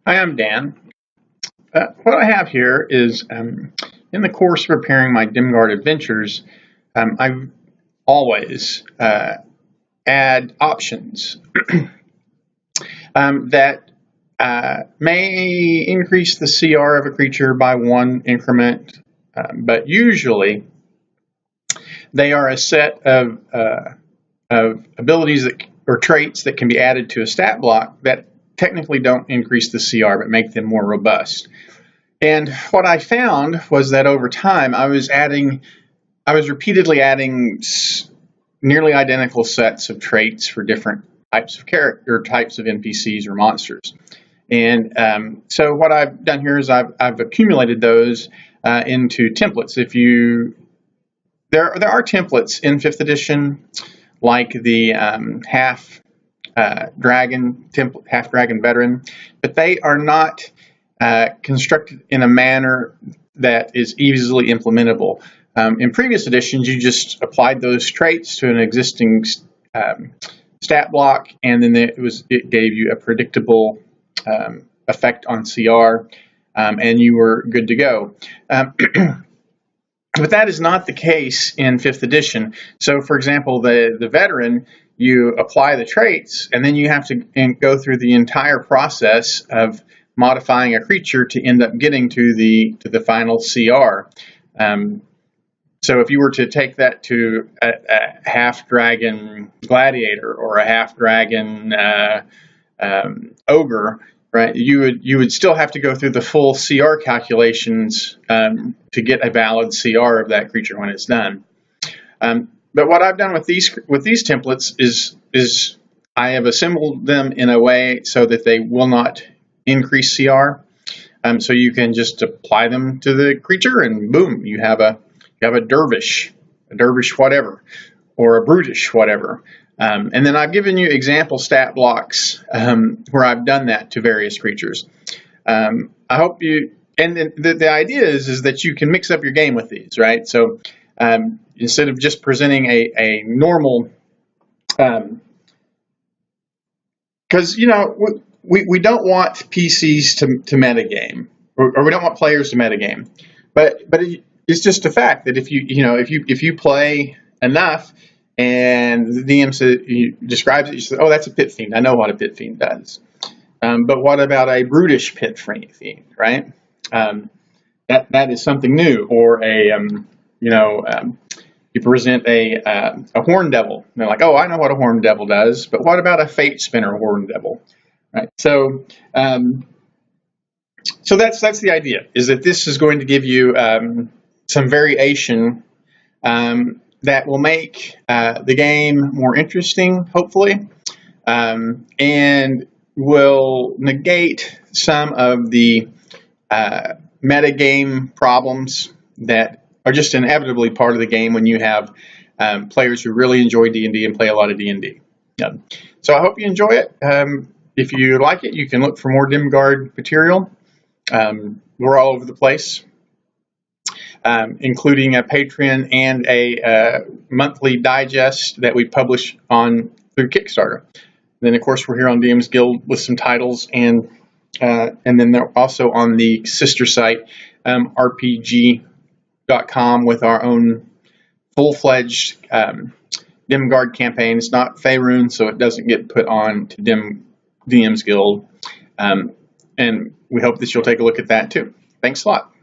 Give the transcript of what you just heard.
Hi, I'm Dan. What I have here is in the course of preparing my Dimgaard adventures, I always add options that may increase the CR of a creature by 1 increment, but usually they are a set of abilities or traits that can be added to a stat block that technically don't increase the CR but make them more robust. And what I found was that over time I was repeatedly adding nearly identical sets of traits for different types of character, types of NPCs or monsters. And so what I've done here is I've accumulated those into templates. There are templates in 5th edition, like the half dragon veteran, but they are not constructed in a manner that is easily implementable. In previous editions, you just applied those traits to an existing stat block, and then it gave you a predictable effect on CR, and you were good to go. But that is not the case in 5th edition. So, for example, the veteran, you apply the traits, and then you have to go through the entire process of modifying a creature to end up getting to the final CR. So if you were to take that to a half-dragon gladiator or a half-dragon ogre, right, you would still have to go through the full CR calculations to get a valid CR of that creature when it's done. But what I've done with these templates is I have assembled them in a way so that they will not increase CR. So you can just apply them to the creature, and boom, you have a dervish whatever, or a brutish whatever. And then I've given you example stat blocks where I've done that to various creatures. I hope you, and the idea is that you can mix up your game with these, right? So instead of just presenting a normal, because we don't want PCs to metagame, or we don't want players to metagame, but it's just a fact that if you play enough and the DM describes it, you say, oh, that's a pit fiend. I know what a pit fiend does. But what about a brutish pit fiend, right? That is something new. Or you present a horn devil. And they're like, oh, I know what a horn devil does, but what about a fate spinner horn devil, right? So that's the idea, is that this is going to give you some variation that will make the game more interesting, hopefully, and will negate some of the metagame problems that are just inevitably part of the game when you have players who really enjoy D&D and play a lot of D&D. So I hope you enjoy it. If you like it, you can look for more Dimgaard material. We're all over the place, including a Patreon and a monthly digest that we publish through Kickstarter. Then, of course, we're here on DM's Guild with some titles, and then they're also on the sister site, RPG.com, with our own full-fledged Dimgaard campaign. It's not Faerun, so it doesn't get put on to DM's Guild. And we hope that you'll take a look at that too. Thanks a lot.